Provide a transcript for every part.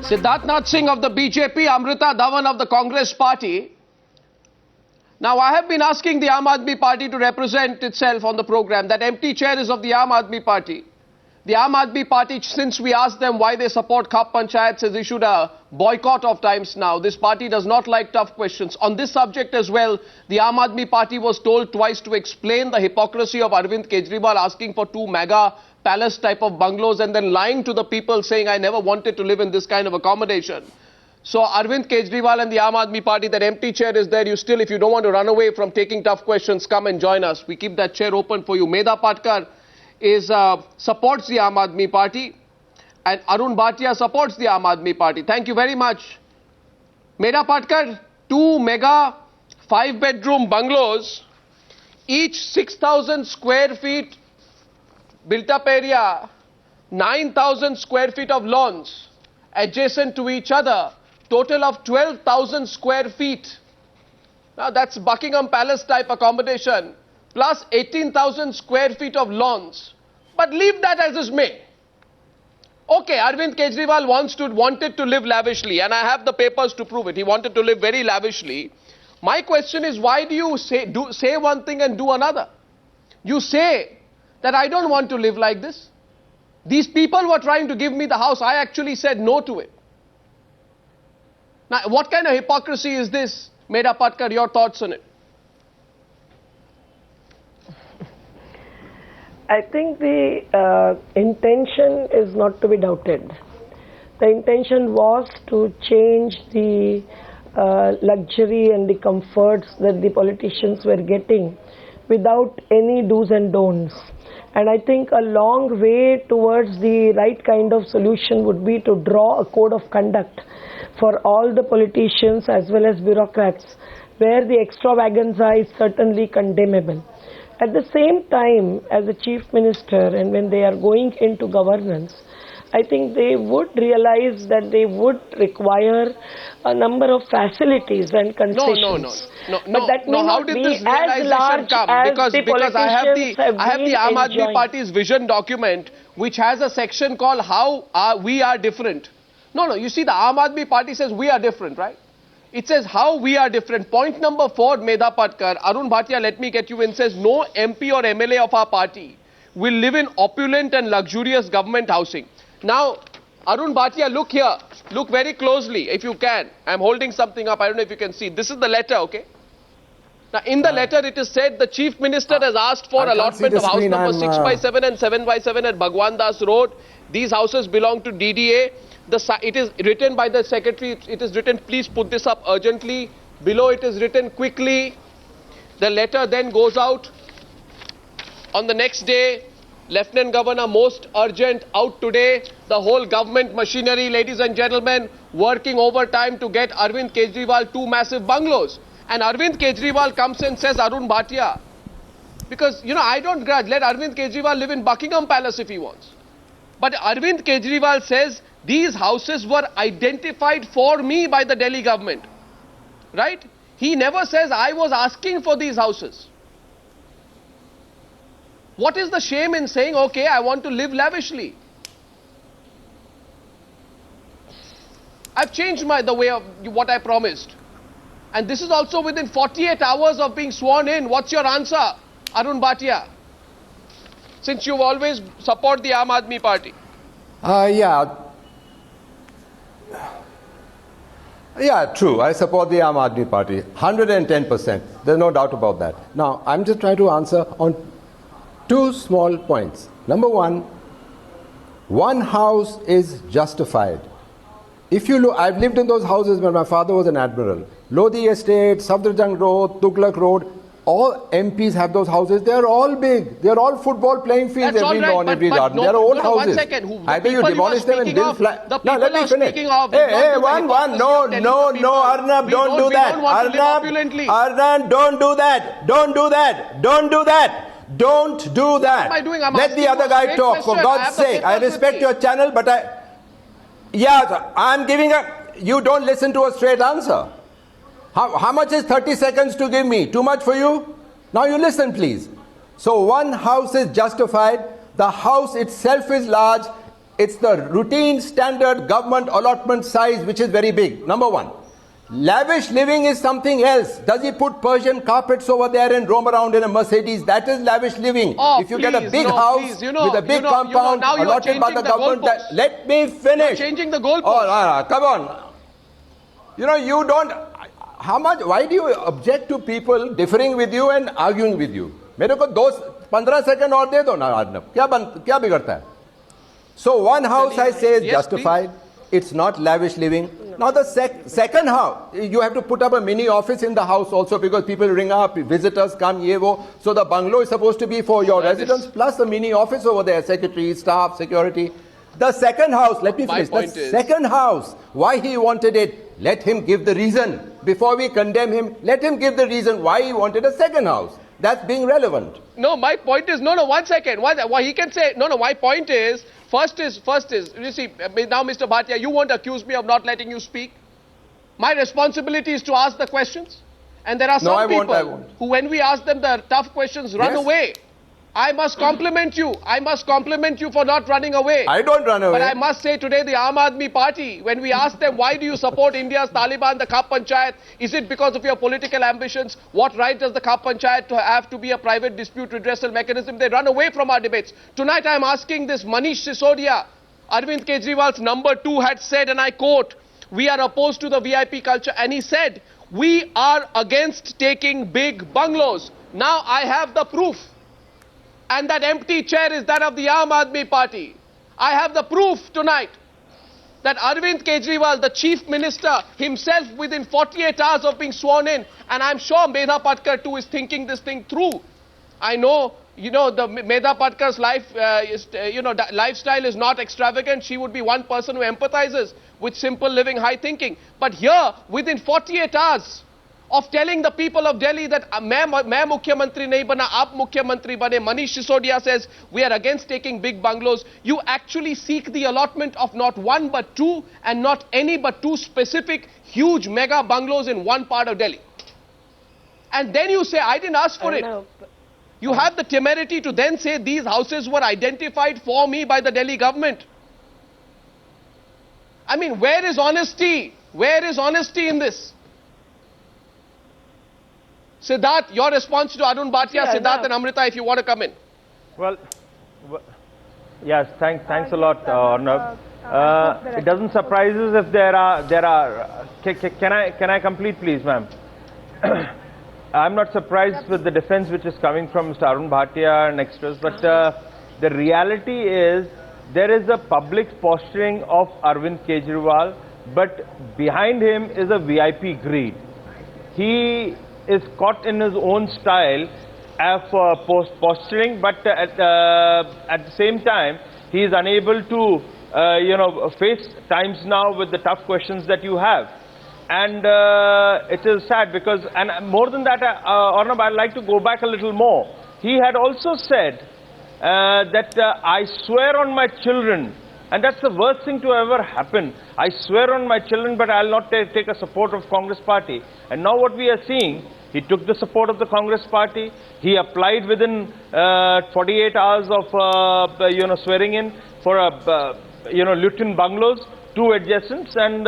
Siddharth Nath Singh of the BJP, Amrita Dhawan of the Congress party. Now, I have been asking the Aam Aadmi party to represent itself on the program. That empty chair is of the Aam Aadmi party. The Aam Aadmi party, since we asked them why they support Khap Panchayats, has issued a boycott of times now. This party does not like tough questions. On this subject as well, the Aam Aadmi party was told twice to explain the hypocrisy of Arvind Kejriwal asking for 2 mega palace type of bungalows and then lying to the people saying, I never wanted to live in this kind of accommodation. So Arvind Kejriwal and the Aam Aadmi party, that empty chair is there. You still, if you don't want to run away from taking tough questions, come and join us. We keep that chair open for you. Medha Patkar supports the Aam Aadmi party and Arun Bhatia supports the Aam Aadmi party. Thank you very much. Medha Patkar, 2 mega 5-bedroom bungalows, each 6,000 square feet built up area, 9,000 square feet of lawns adjacent to each other, total of 12,000 square feet. Now that's Buckingham Palace type accommodation, plus 18,000 square feet of lawns. But leave that as is may. Okay, Arvind Kejriwal wanted to live lavishly, and I have the papers to prove it. He wanted to live very lavishly. My question is, why do you say one thing and do another? You say that I don't want to live like this. These people were trying to give me the house. I actually said no to it. Now, what kind of hypocrisy is this? Medha Patkar, your thoughts on it? I think the intention is not to be doubted. The intention was to change the luxury and the comforts that the politicians were getting without any do's and don'ts. And I think a long way towards the right kind of solution would be to draw a code of conduct for all the politicians as well as bureaucrats, where the extravaganza is certainly condemnable. At the same time, as a chief minister, and when they are going into governance, I think they would realize that they would require a number of facilities and concessions. No. How did this realization come? Because I have the Aam Aadmi Party's vision document, which has a section called How We Are Different. No. You see, the Aam Aadmi Party says we are different, right? It says how we are different. Point number 4, Medha Patkar. Arun Bhatia, let me get you in, says no MP or MLA of our party will live in opulent and luxurious government housing. Now, Arun Bhatia, look here. Look very closely, if you can. I'm holding something up. I don't know if you can see. This is the letter, okay? Now, in the letter, it is said the Chief Minister has asked for allotment of house number 6x7 and 7x7 at Bhagwan Das Road. These houses belong to DDA. It is written by the Secretary. It is written, please put this up urgently. Below it is written quickly. The letter then goes out. On the next day, Lieutenant Governor, most urgent, out today. The whole government machinery, ladies and gentlemen, working overtime to get Arvind Kejriwal 2 massive bungalows. And Arvind Kejriwal comes and says, Arun Bhatia, because, you know, I don't grudge. Let Arvind Kejriwal live in Buckingham Palace if he wants. But Arvind Kejriwal says, these houses were identified for me by the Delhi government. Right? He never says, I was asking for these houses. What is the shame in saying, okay, I want to live lavishly? I've changed the way of what I promised. And this is also within 48 hours of being sworn in. What's your answer, Arun Bhatia? Since you always support the Aam Aadmi Party. Yeah, true. I support the Aam Aadmi Party. 110%. There's no doubt about that. Now, I'm just trying to answer on 2 small points. Number 1, one house is justified. If you look, I've lived in those houses when my father was an admiral. Lodi Estate, Safdarjung Road, Tughlaq Road, all MPs have those houses. They're all big. They're all football playing fields, every lawn, every garden. They're old houses. 1 second. Either you demolish them and build flat. No, let me finish. Hey, one. No, Arnab, don't do that. Arnab, don't do that. Don't do that. Don't do that. Don't do that. What am I doing? Let the other guy talk, for God's sake. I respect your channel, but I'm giving you don't listen to a straight answer. How much is 30 seconds to give me? Too much for you? Now you listen, please. So one house is justified. The house itself is large. It's the routine standard government allotment size which is very big. Number one. Lavish living is something else. Does he put Persian carpets over there and roam around in a Mercedes? That is lavish living. Oh, if you get a big house with a big compound allotted by the government, let me finish. You're changing the goalpost. Oh, come on. You don't. How much? Why do you object to people differing with you and arguing with you? मेरे को 15 seconds और दे दो ना Arnab. क्या बिगड़ता है? So one house I say is justified. Please. It's not lavish living. Now the second house, you have to put up a mini office in the house also because people ring up, visitors come, ye wo. So the bungalow is supposed to be for your residents plus a mini office over there, secretary, staff, security. The second house, let me finish. The second house, why he wanted it, let him give the reason. Before we condemn him, let him give the reason why he wanted a second house. That's being relevant. No, my point is, no, 1 second. Why he can say, no, my point is, First is, you see, now Mr. Bhatia, you won't accuse me of not letting you speak. My responsibility is to ask the questions. And there are some people who, when we ask them the tough questions, run away. I must compliment you. I must compliment you for not running away. I don't run away. But I must say today the Aam Aadmi party, when we ask them why do you support India's Taliban, the Khap Panchayat, is it because of your political ambitions? What right does the Khap Panchayat have to be a private dispute redressal mechanism? They run away from our debates. Tonight I am asking this Manish Sisodia, Arvind Kejriwal's number 2 had said, and I quote, we are opposed to the VIP culture. And he said, we are against taking big bungalows. Now I have the proof. And that empty chair is that of the Aam Aadmi party. I have the proof tonight that Arvind Kejriwal, the chief minister himself, within 48 hours of being sworn in, and I'm sure Medha Patkar too is thinking this thing through. I know, the Medha Patkar's lifestyle is not extravagant. She would be one person who empathizes with simple living, high thinking. But here, within 48 hours, of telling the people of Delhi that main Mukhyamantri nahi bana, aap Mukhyamantri bane, Manish Sisodia says we are against taking big bungalows. You actually seek the allotment of not one but two, and not any but two specific huge mega bungalows in one part of Delhi. And then you say, I didn't ask for it. You have the temerity to then say these houses were identified for me by the Delhi government. I mean, where is honesty? Where is honesty in this? Siddharth, your response to Arun Bhatia, Siddharth and Amrita, if you want to come in. Well, yes, thanks a lot, Arnab. It doesn't surprise us if there are. Can I complete, please, ma'am? I'm not surprised with the defense which is coming from Mr. Arun Bhatia and extras, but the reality is there is a public posturing of Arvind Kejriwal, but behind him is a VIP greed. He is caught in his own style of posturing, but at the same time, he is unable to, face times now with the tough questions that you have. And it is sad because, and more than that, Arnab, I'd like to go back a little more. He had also said that I swear on my children, and that's the worst thing to ever happen. I swear on my children, but I'll not take a support of Congress party. And now what we are seeing, he took the support of the Congress party. He applied within 48 hours of swearing in for Luton bungalows, 2 adjacents, and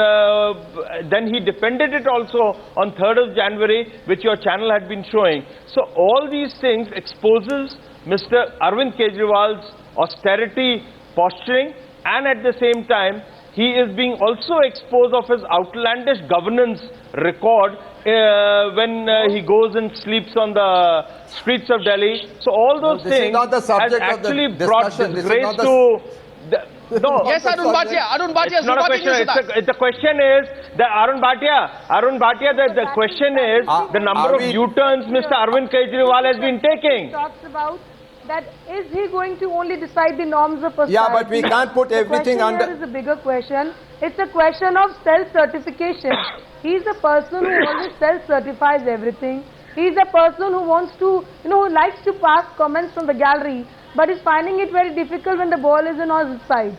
then he defended it also on 3rd of January, which your channel had been showing. So all these things exposes Mr. Arvind Kejriwal's austerity posturing, and at the same time, he is being also exposed of his outlandish governance record when he goes and sleeps on the streets of Delhi. So all those things has actually brought disgrace to... Yes, Arun Bhatia, it's not a question. The question is that Arun Bhatia, the question is the number of U-turns Mr. Arvind Kejriwal has been taking. Talks about that is he going to only decide the norms of society? Yeah, but we can't put everything under... The question here is a bigger question. It's a question of self-certification. He's a person who always self-certifies everything. He's a person who wants to, who likes to pass comments from the gallery, but is finding it very difficult when the ball is on his side.